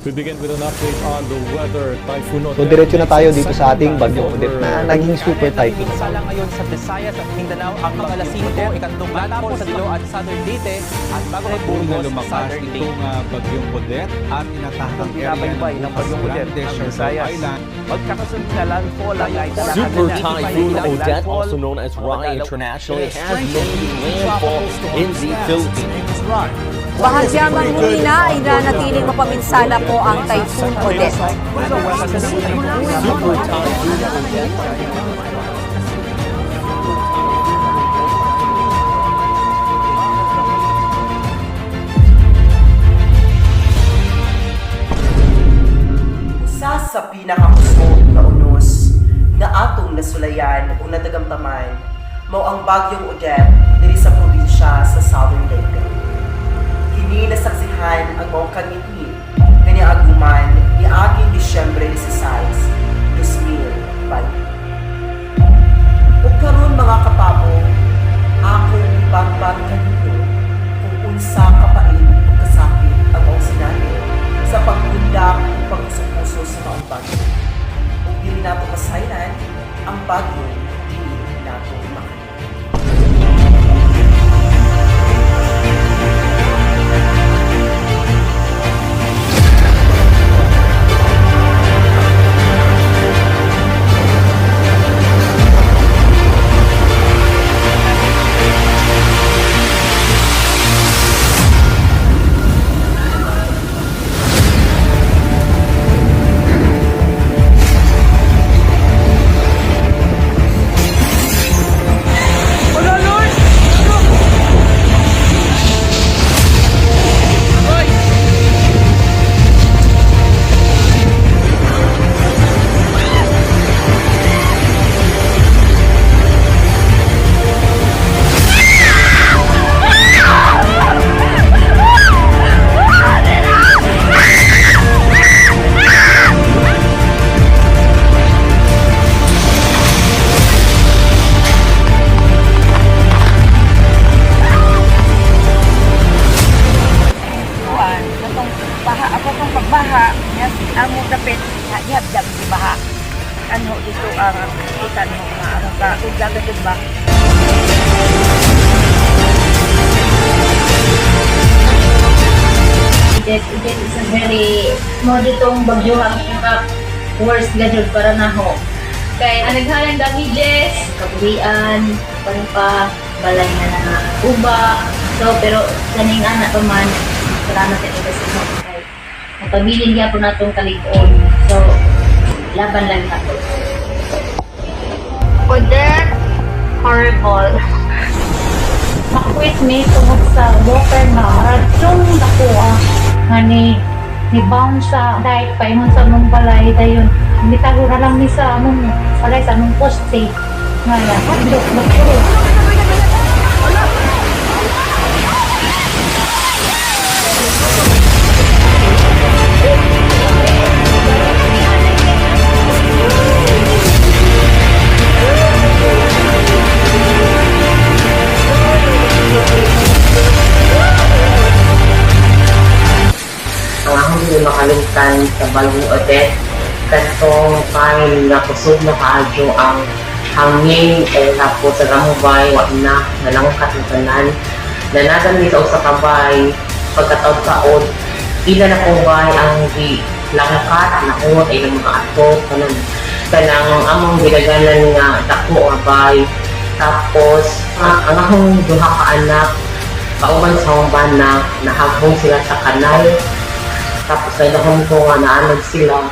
We begin with an update on the weather. Typhoon So diretso na tayo dito sa ating bagyong Odette na naging super typhoon. Sala ngayon sa Visayas at Mindanao ang mga alas 5, ikatong matapos sa Dilo at Southern Leyte at bago Puro na sa lumakas Southern Leyte. itong bagyong Odette at inatahang area Binabaybay ng bagyong Odette ang Visayas. Island. Magkakasunod na landfall ang Super Typhoon Odette, also known as Rai internationally, has made landfall in the Philippines. Bahagyang manghihina ay nanatiling mapaminsala po ang Typhoon Odette. Super Typhoon Odette. Usa sa pinakakusog na unos nga atong nasulayan o nadagamtaman mao ang bagyong Odette diri sa probinsya sa Southern Leyte. Kini nasaksihan ang maong kangitngit nga niaguman ni aging Disyembre 16, 2020. Ug karon mga kapabo, akong ibagbag kanino kung unsa kapait ug kasakit ang maong sinani sa pagpundak ug pagpuso sa maong bagyo. Kung dili nato masayran ang bagyo, dili nato makalit. Amo dapit hiyab-yab di baha. Ano dito ang kita mo nga ano ka ugdagan jud ba? It is a very mo ditong bagyo ang worst gadget para naho. Kay naghalang damages, kabuhian, pa balay na uba. So pero kaning anak pa man salamat sa kasi mo kay pabilin niya po natong kalig-on. So laban lang nato. Odette, horrible. Makwit me tungod sa water na radyong nakuha nga ni bounce sa dahil paingon sa mong balay dayon mitahura lang ni sa among balay sa among poste nga yan hadlok magpuro. Ang akong hindi makalimtan sa bagyong Odette katong fine nga kusog na kaadyo ang hangin o tapos sa gamubay wa na nalangkat ng tanan nanagan dito sa kabay pagkataon-taon ila na kong bay ang di langkat na uot ay ng mga ato kanang among ginaganan nga dako nga bay tapos ang akong duha ka anak kauban sa akong bana nahagbong sila sa kanal tapos ay nahon ko nga naanag sila.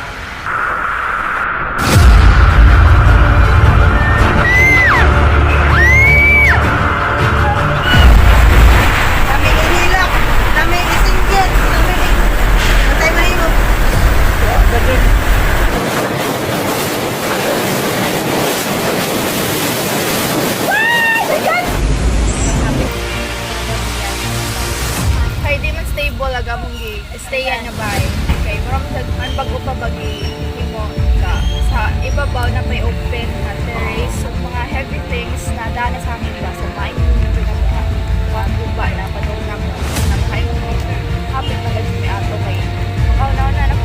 Kami ihilak, kami isinggit, kami matay mahimo. Kay di man stable aga mong stayan nga bay. Kay maram daghan bago pa bagi himo ka sa ibabaw na may open na terrace so mga heavy things na dana sa amin ba sa bahay mga guba na padong nang kayo hapit na gagi may ato kay makauna na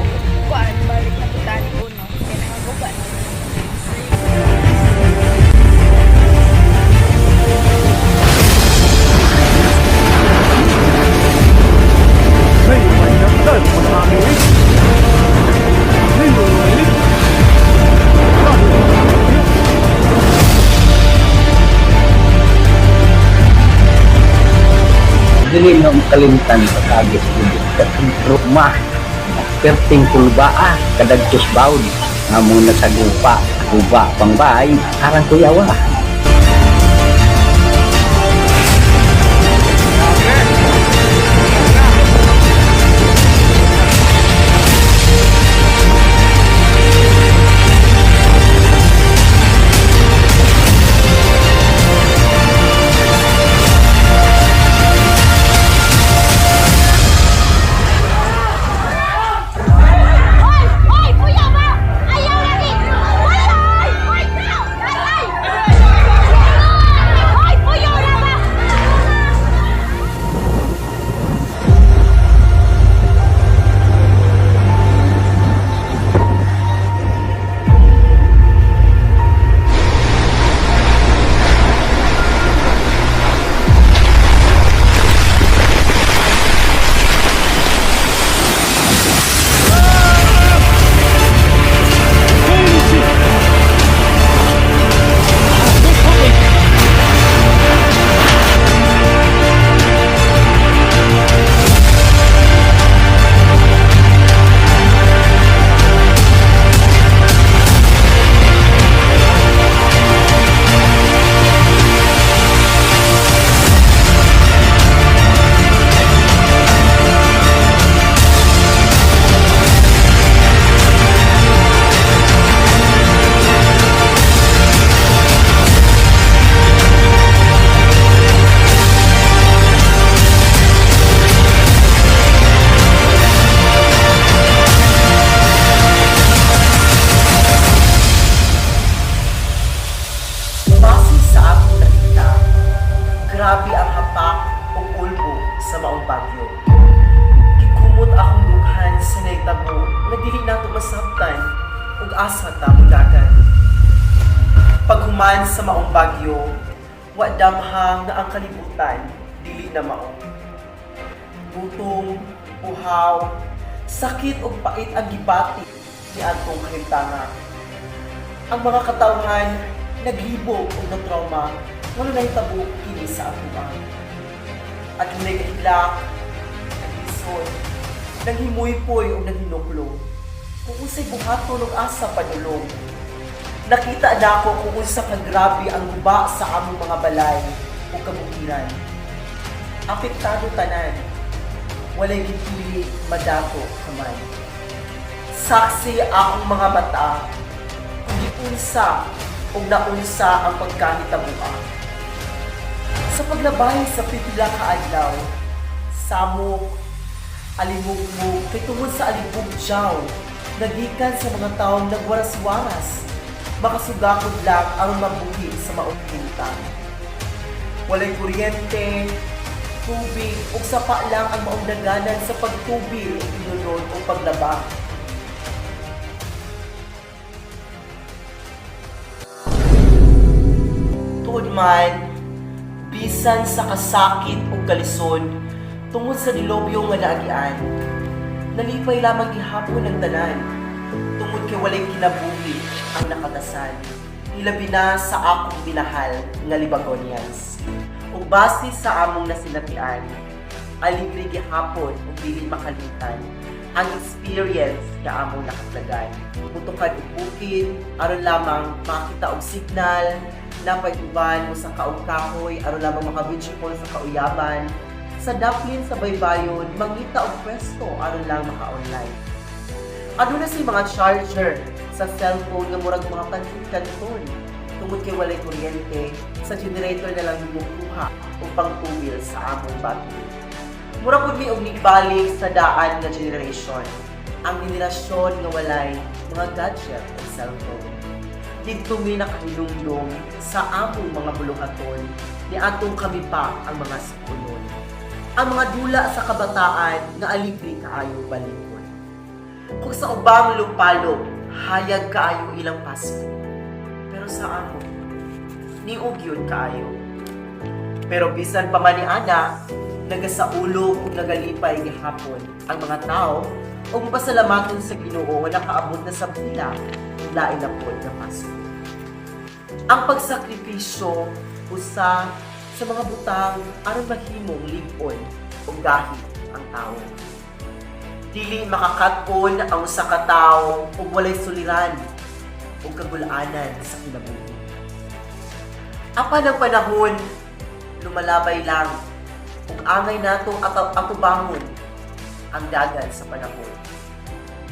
kalimtan sa kagis dito katong rumah perting kulbaa kadagtos bawd nga muna sa gupa pangbahay arang kuyawa. Base sa akong nakita, grabe ang hapak o ulbo sa maong bagyo. Gikumot akong dughan sa naitabo na dili nato masabtan ug asa ta mudagan. Paghuman sa maong bagyo, wa damhang nga ang kalibutan dili na mao. Gutom, uhaw, sakit ug pait ang gibati ni atong kahimtanga. Ang mga katawhan naghibog o na-trauma nga nahitabo kini sa atuan. At lunay kahilak, naglisod, nanghimuypoy o nanghinuklo, kung unsay buhaton o asa padulong. Nakita na ako kung unsa kagrabe ang guba sa among mga balay o kabukiran. Apektado tanan, walay gipili madato kamay. Saksi akong mga mata, kung giunsa o naunsa ang pagkahitabuha. Sa paglabay sa pipila ka adlaw, samok, alimugmug, kay tungod sa alibugjaw, nagikan sa mga taong nagwaras-waras, makasugakod lang ang mabuhi sa maong bintang. Walay kuryente, tubig, o sapa lang ang maong daganan sa pagtubil, inunod o paglaba. Man, bisan sa kasakit o kalison tungod sa dilobyo nga naagian, nalipay lamang gihapon ang tanan tungod kay walay kinabuhi ang nakatasan, ilabi na sa akong binahal nga Libagonians. Ug base sa among nasinatian, aligre gihapon ug dili makalimutan ang experience nga among nakatlagan. Mutukad og bukid aron lamang makita og signal, napayuban mo sa kaong-kahoy, aron lamang maka-video call sa kauyaban. Sa daplin sa baybayon, mangita og pwesto aron lang maka-online. Aduna si mga charger sa cellphone nga murag mga kanton-kanton. Tungod kay walay kuryente, sa generator na lang gimukuha o pangtubil sa among battery. Mura pud mi og nibalik sa daan nga generation, ang henerasyon nga walay mga gadget o cellphone. Dito mi nakahilumdum sa among mga buluhaton ni atong kami pa ang mga sipunon. Ang mga dula sa kabataan nga alipri kaayo balikon. Kung sa ubang lupalo, hayag kaayo ilang pasko. Pero sa amon, niug yun kaayo. Pero bisan pa man ni ana, nagasaulog ug nagalipay gihapon ang mga tao ug pasalamaton sa Ginoo nga nakaabot na sa pila lain na pod nga Pasko. Ang pagsakripisyo usa sa mga butang aron mahimong lig-on ug gahi ang tawo. Dili makakaton ang usa ka tawo ug walay suliran ug kagul-anan sa kinabuhi. Apan ang panahon lumalabay lang ug angay natong atubangon ang dagan sa panahon.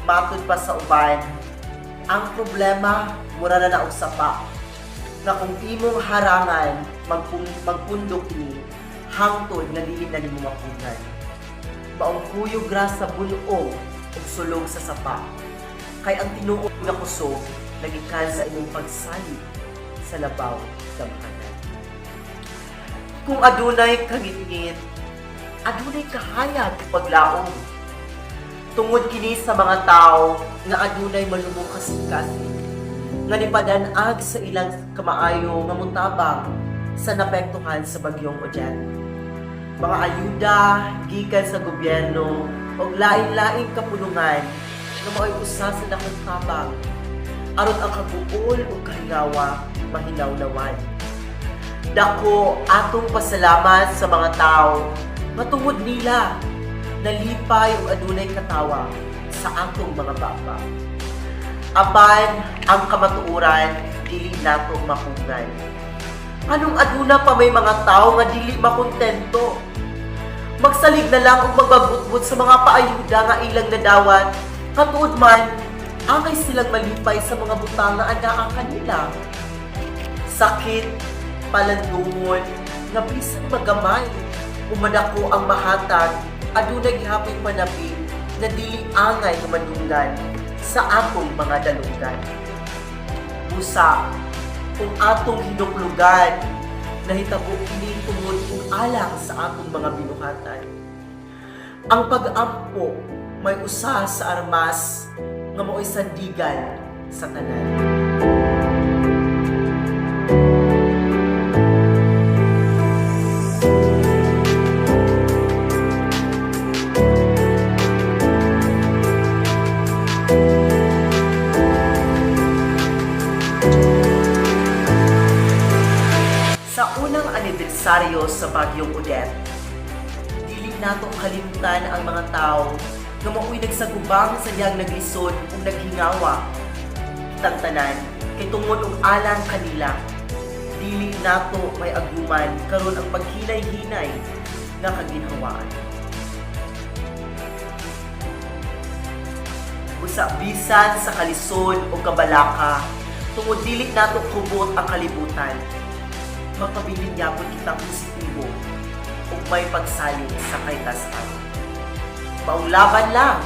Matud pa sa uban, ang problema mura na nausa pa na kung imong harangan magpundok ni hangtod nga dili na nimo mapunan. Maong kuyog ra sa bunuong ug sulog sa sapa. Kay ang tinuod nga kusog nagikan sa imong pagsali sa labaw damhanan. Kung adunay kangit-ngit, adunay kahayag ug paglaom. Tungod kini sa mga tao nga adunay malubong kasing-kasing nga nipadan-ag sa ilang kamaayo nga mutabang sa napektuhan sa bagyong Odette. Mga ayuda gikan sa gobyerno o lain-laing kapulungan nga mao'y usa sa dakong tabang aron ang kabuol o kahingawa mahinawnawan. Dako atong pasalamat sa mga tao nga tungod nila nalipay o adunay katawa sa atong mga baba. Apan ang kamatuoran dili nato makungan. Anong aduna pa may mga tao nga dili makontento? Magsalig na lang og magbabutbut sa mga paayuda nga ilang nadawat, katuod man angay silang malipay sa mga butang nga anaa kanila. Sakit, palandungon, nga bisan magamay, umadako ang mahatag, adunay gihapon panabi na dili angay gumanunggan sa atong mga dalunggan. Busa, kung atong hinuklugan, nahitabo kini tungod kung alang sa atong mga binuhatan. Ang pag-ampo may usa sa armas nga mao'y sandigan sa tanan. Sa unang anibersaryo sa bagyong Odette, dili natong kalimutan ang mga tao nga mao'y nagsagubang sa diyang naglisod o naghingawa. Kitang tanan, kay tungod og alang kanila, dili nato may aguman karon ang paghinay-hinay nga kaginhawaan. Usa bisan sa kalisod o kabalaka, tungod dili nato kubot ang kalibutan, makabilin yapon kitang positibo ug may pagsalig sa kaytasan. Maulaban lang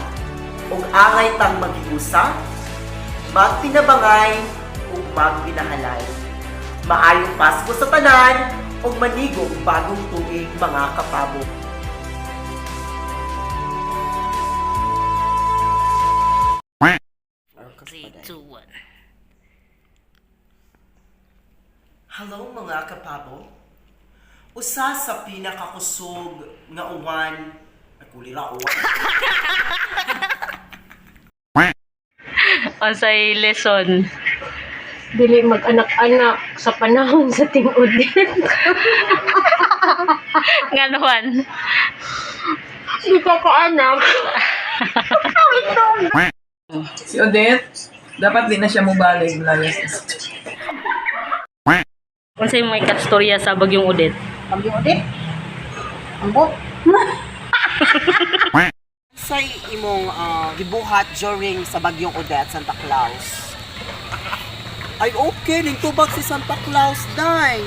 ug angay tang maghiusa, magtinabangay ug magbinahalay. Maayong Pasko sa tanan ug manigong bagong tuig mga kapabo. Hello mga kapabo. Usa sa pinakakusog nga uwan ay kulira uwan. Unsay lesson? Dili mag-anak-anak sa panahon sa tingod. Nganuan? Di ka ka-anak. Si Odette, dapat di na siya mubalik layas. Unsay may kastorya sa bagyong Odette? Bagyong Odette? Ambot? Say imong gibuhat during sa bagyong Odette, Santa Claus. Ay okay, ning tubag si Santa Claus, day.